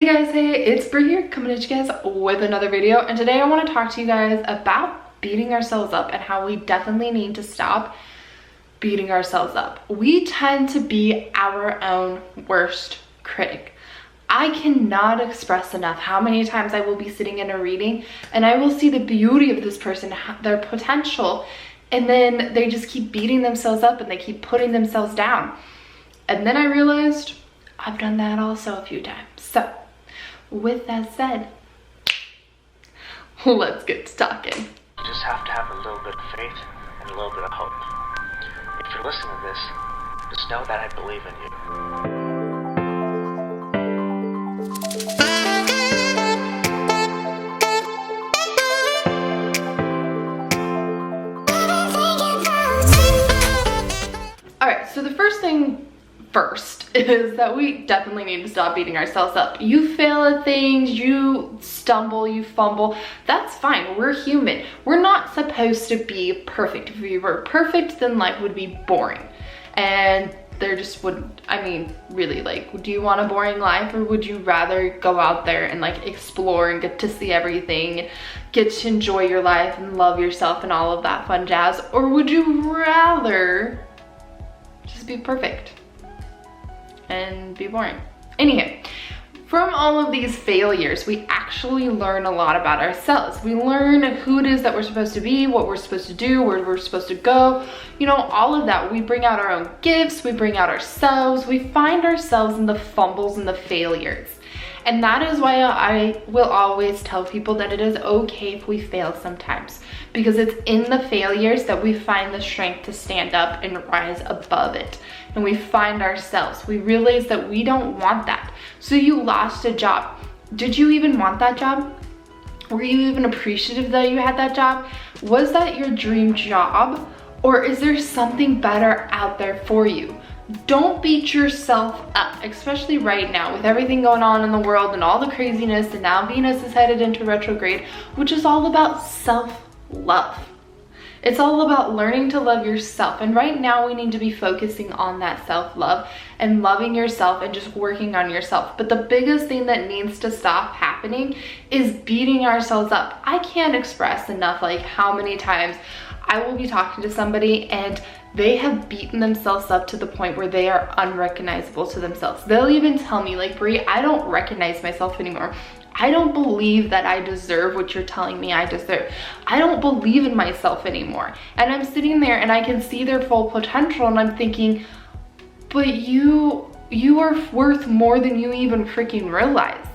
Hey guys, hey, it's Bri here coming at you guys with another video, and today I want to talk to you guys about beating ourselves up and how we definitely need to stop beating ourselves up. We tend to be our own worst critic. I cannot express enough how many times I will be sitting in a reading and I will see the beauty of this person, their potential, and then they just keep beating themselves up and they keep putting themselves down. And then I realized I've done that also a few times. So with that said, let's get to talking. You just have to have a little bit of faith and a little bit of hope. If you're listening to this, just know that I believe in you. Alright, so the first thing first is that we definitely need to stop beating ourselves up. You fail at things, you stumble, you fumble, that's fine. We're human. We're not supposed to be perfect. If we were perfect, then life would be boring. And there just wouldn't, I mean, really, like, do you want a boring life, or would you rather go out there and like explore and get to see everything, get to enjoy your life and love yourself and all of that fun jazz? Or would you rather just be perfect and be boring? Anywho, from all of these failures, we actually learn a lot about ourselves. We learn who it is that we're supposed to be, what we're supposed to do, where we're supposed to go, you know, all of that. We bring out our own gifts, we bring out ourselves, we find ourselves in the fumbles and the failures. And that is why I will always tell people that it is okay if we fail sometimes, because it's in the failures that we find the strength to stand up and rise above it. And we find ourselves. We realize that we don't want that. So you lost a job. Did you even want that job? Were you even appreciative that you had that job? Was that your dream job? Or is there something better out there for you? Don't beat yourself up, especially right now with everything going on in the world and all the craziness, and now Venus is headed into retrograde, which is all about self-love. It's all about learning to love yourself, and right now we need to be focusing on that self-love and loving yourself and just working on yourself. But the biggest thing that needs to stop happening is beating ourselves up. I can't express enough like how many times I will be talking to somebody and they have beaten themselves up to the point where they are unrecognizable to themselves. They'll even tell me, like, Bri, I don't recognize myself anymore. I don't believe that I deserve what you're telling me I deserve. I don't believe in myself anymore. And I'm sitting there and I can see their full potential and I'm thinking, but you are worth more than you even freaking realize.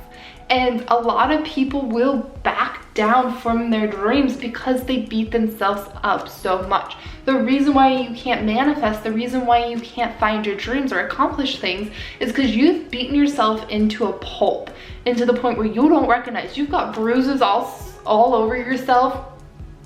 And a lot of people will back down from their dreams because they beat themselves up so much. The reason why you can't manifest, the reason why you can't find your dreams or accomplish things is because you've beaten yourself into a pulp, into the point where you don't recognize. You've got bruises all over yourself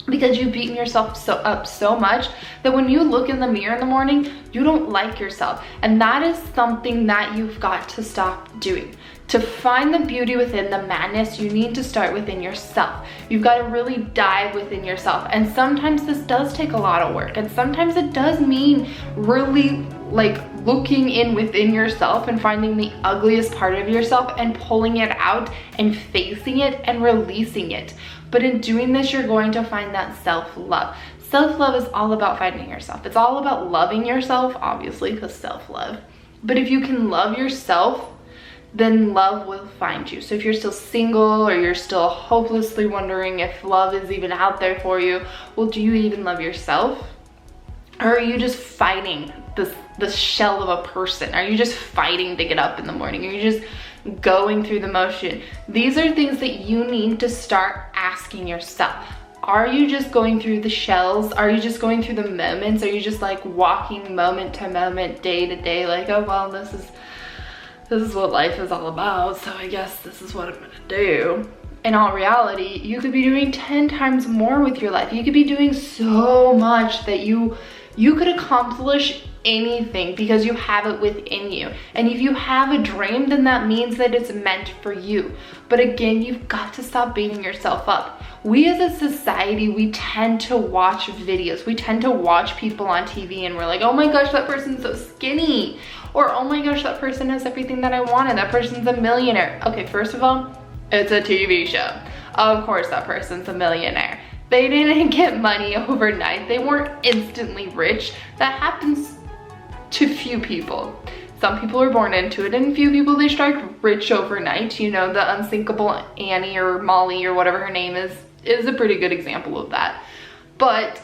because you've beaten yourself up so much that when you look in the mirror in the morning, you don't like yourself. And that is something that you've got to stop doing. To find the beauty within the madness, you need to start within yourself. You've got to really dive within yourself. And sometimes this does take a lot of work. And sometimes it does mean really like looking in within yourself and finding the ugliest part of yourself and pulling it out and facing it and releasing it. But in doing this, you're going to find that self-love. Self-love is all about finding yourself. It's all about loving yourself, obviously, because self-love. But if you can love yourself, then love will find you. So if you're still single or you're still hopelessly wondering if love is even out there for you, well, do you even love yourself? Or are you just fighting this shell of a person? Are you just fighting to get up in the morning? Are you just going through the motion? These are things that you need to start asking yourself. Are you just going through the shells? Are you just going through the moments? Are you just like walking moment to moment, day to day, like, oh, well, this is what life is all about, so I guess this is what I'm gonna do. In all reality, you could be doing 10 times more with your life. You could be doing so much that you could accomplish anything because you have it within you. And if you have a dream, then that means that it's meant for you. But again, you've got to stop beating yourself up. We as a society, we tend to watch videos. We tend to watch people on TV and we're like, oh my gosh, that person's so skinny. Or, oh my gosh, that person has everything that I wanted. That person's a millionaire. Okay, first of all, it's a TV show. Of course that person's a millionaire. They didn't get money overnight. They weren't instantly rich. That happens to few people. Some people are born into it, and few people, they strike rich overnight. You know, the unsinkable Annie or Molly or whatever her name is a pretty good example of that. But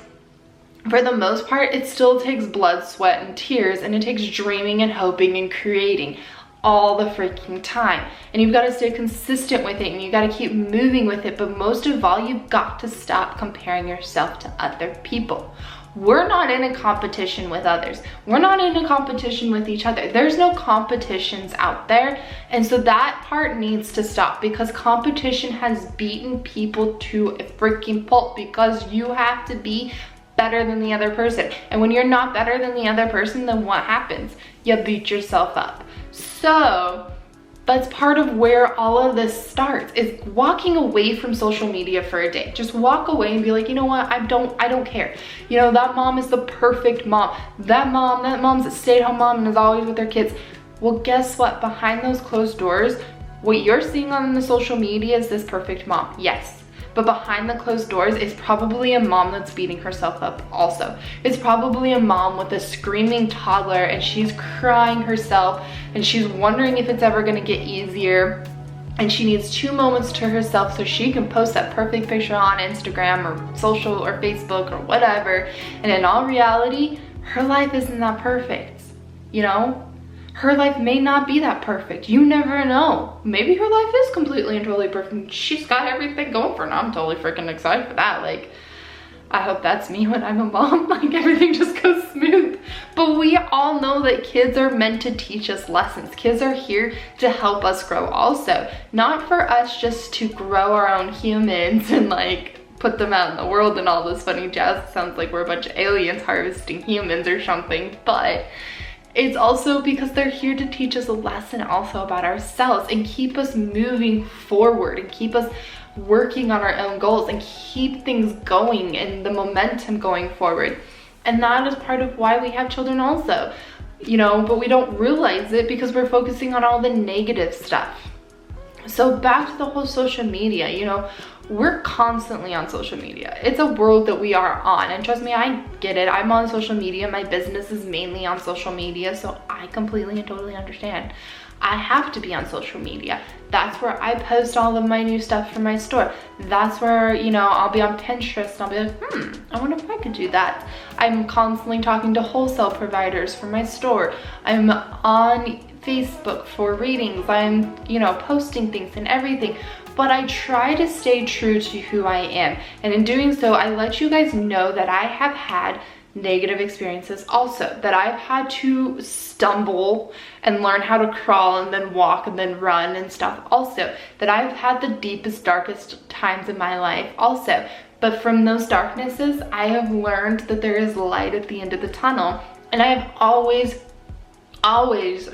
for the most part, it still takes blood, sweat, and tears, and it takes dreaming and hoping and creating all the freaking time. And you've got to stay consistent with it, and you got to keep moving with it. But most of all, you've got to stop comparing yourself to other people. We're not in a competition with others. We're not in a competition with each other. There's no competitions out there. And so that part needs to stop, because competition has beaten people to a freaking pulp, because you have to be better than the other person. And when you're not better than the other person, then what happens? You beat yourself up. So that's part of where all of this starts, is walking away from social media for a day. Just walk away and be like, you know what, I don't care. You know, that mom is the perfect mom. That mom's a stay-at-home mom and is always with her kids. Well, guess what? Behind those closed doors, what you're seeing on the social media is this perfect mom. Yes. But behind the closed doors is probably a mom that's beating herself up also. It's probably a mom with a screaming toddler, and she's crying herself, and she's wondering if it's ever gonna get easier. And she needs 2 moments to herself so she can post that perfect picture on Instagram or social or Facebook or whatever. And in all reality, her life isn't that perfect, you know? Her life may not be that perfect. You never know. Maybe her life is completely and totally perfect. She's got everything going for her. I'm totally freaking excited for that. Like, I hope that's me when I'm a mom. Like, everything just goes smooth. But we all know that kids are meant to teach us lessons. Kids are here to help us grow also. Not for us just to grow our own humans and like put them out in the world and all this funny jazz. It sounds like we're a bunch of aliens harvesting humans or something. But it's also because they're here to teach us a lesson also about ourselves and keep us moving forward and keep us working on our own goals and keep things going and the momentum going forward. And that is part of why we have children also, you know, but we don't realize it because we're focusing on all the negative stuff. So back to the whole social media, you know, we're constantly on social media. It's a world that we are on, and trust me, I get it. I'm on social media. My business is mainly on social media, so I completely and totally understand. I have to be on social media. That's where I post all of my new stuff for my store. That's where, you know, I'll be on Pinterest and I'll be like, I wonder if I could do that. I'm constantly talking to wholesale providers for my store. I'm on Facebook for readings. I'm, you know, posting things and everything. But I try to stay true to who I am. And in doing so, I let you guys know that I have had negative experiences also, that I've had to stumble and learn how to crawl and then walk and then run and stuff also, that I've had the deepest, darkest times in my life also. But from those darknesses, I have learned that there is light at the end of the tunnel. And I have always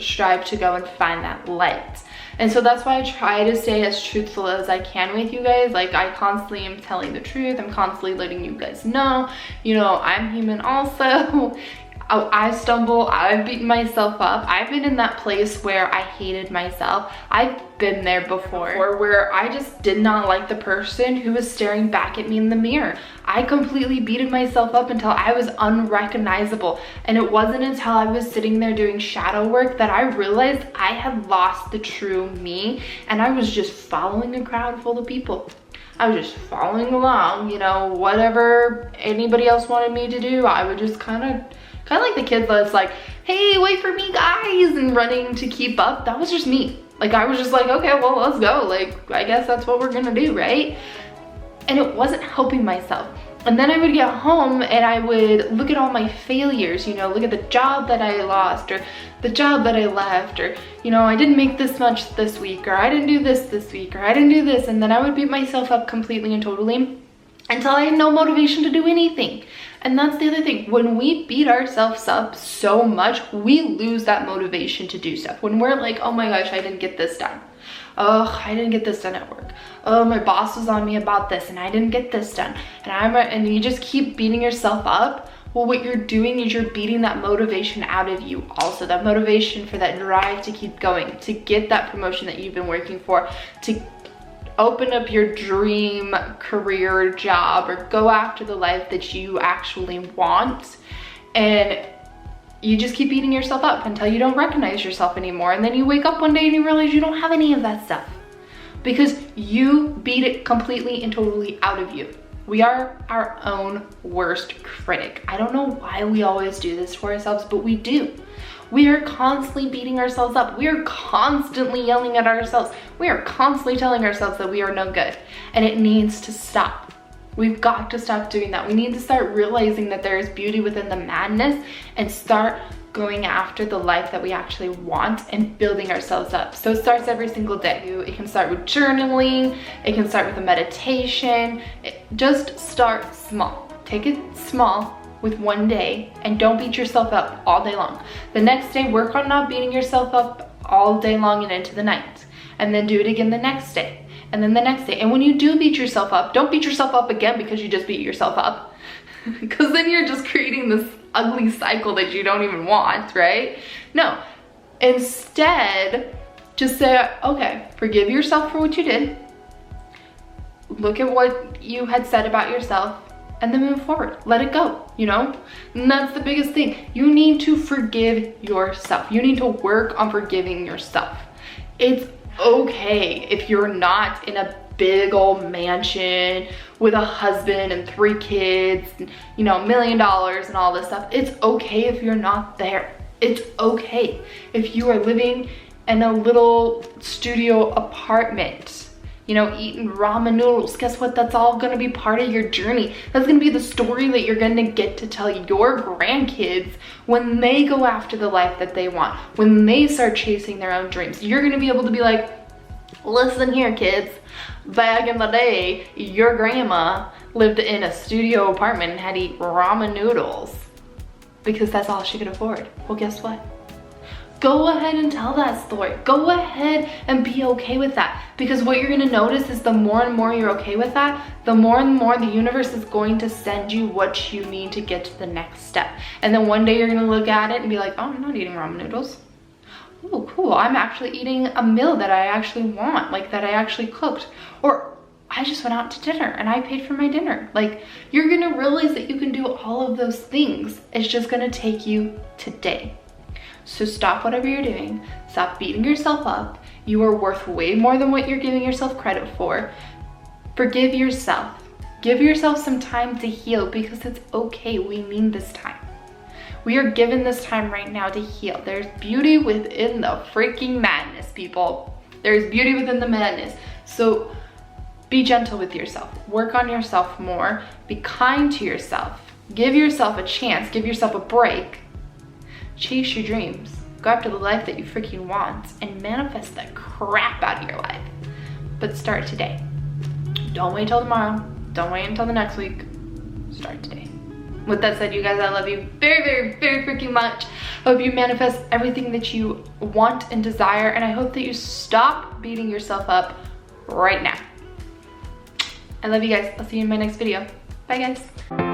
strive to go and find that light. And so that's why I try to stay as truthful as I can with you guys. Like, I constantly am telling the truth. I'm constantly letting you guys know, you know, I'm human also. I stumble, I've beaten myself up. I've been in that place where I hated myself. I've been there before where I just did not like the person who was staring back at me in the mirror. I completely beaten myself up until I was unrecognizable. And it wasn't until I was sitting there doing shadow work that I realized I had lost the true me, and I was just following a crowd full of people. I was just following along, you know, whatever anybody else wanted me to do, I would just kind of like the kids that's like, hey, wait for me guys, and running to keep up. That was just me. Like, I was just like, okay, well, let's go. Like, I guess that's what we're gonna do, right? And it wasn't helping myself. And then I would get home and I would look at all my failures, you know, look at the job that I lost, or the job that I left, or, you know, I didn't make this much this week, or I didn't do this week, or I didn't do this. And then I would beat myself up completely and totally. until I had no motivation to do anything. And that's the other thing. When we beat ourselves up so much, we lose that motivation to do stuff. When we're like, oh my gosh, I didn't get this done. Oh, I didn't get this done at work. Oh, my boss was on me about this and I didn't get this done. And you just keep beating yourself up. Well, what you're doing is you're beating that motivation out of you also. That motivation for that drive to keep going, to get that promotion that you've been working for, to open up your dream career job, or go after the life that you actually want. And you just keep beating yourself up until you don't recognize yourself anymore. And then you wake up one day and you realize you don't have any of that stuff because you beat it completely and totally out of you. We are our own worst critic. I don't know why we always do this to ourselves, but we do. We are constantly beating ourselves up. We are constantly yelling at ourselves. We are constantly telling ourselves that we are no good, and it needs to stop. We've got to stop doing that. We need to start realizing that there is beauty within the madness and start going after the life that we actually want and building ourselves up. So it starts every single day. It can start with journaling. It can start with a meditation. Just start small. Take it small with one day and don't beat yourself up all day long. The next day, work on not beating yourself up all day long and into the night. And then do it again the next day. And then the next day. And when you do beat yourself up, don't beat yourself up again because you just beat yourself up. Because then you're just creating this ugly cycle that you don't even want, right? No. Instead, just say, okay, forgive yourself for what you did. Look at what you had said about yourself and then move forward. Let it go, you know? And that's the biggest thing. You need to forgive yourself. You need to work on forgiving yourself. It's okay if you're not in a big old mansion with a husband and 3 kids, and, you know, $1 million and all this stuff. It's okay if you're not there. It's okay if you are living in a little studio apartment, you know, eating ramen noodles. Guess what? That's all gonna be part of your journey. That's gonna be the story that you're gonna get to tell your grandkids when they go after the life that they want, when they start chasing their own dreams. You're gonna be able to be like, listen here, kids. Back in the day, your grandma lived in a studio apartment and had to eat ramen noodles because that's all she could afford. Well, guess what? Go ahead and tell that story. Go ahead and be okay with that, because what you're gonna notice is the more and more you're okay with that, the more and more the universe is going to send you what you need to get to the next step. And then one day you're gonna look at it and be like, oh, I'm not eating ramen noodles. Oh, cool, I'm actually eating a meal that I actually want, like that I actually cooked. Or I just went out to dinner and I paid for my dinner. Like, you're gonna realize that you can do all of those things. It's just gonna take you today. So stop whatever you're doing. Stop beating yourself up. You are worth way more than what you're giving yourself credit for. Forgive yourself. Give yourself some time to heal, because it's okay. We need this time. We are given this time right now to heal. There's beauty within the freaking madness, people. There's beauty within the madness. So be gentle with yourself. Work on yourself more. Be kind to yourself. Give yourself a chance. Give yourself a break. Chase your dreams. Go after the life that you freaking want and manifest the crap out of your life. But start today. Don't wait till tomorrow. Don't wait until the next week. Start today. With that said, you guys, I love you very, very, very freaking much. Hope you manifest everything that you want and desire, and I hope that you stop beating yourself up right now. I love you guys. I'll see you in my next video. Bye, guys.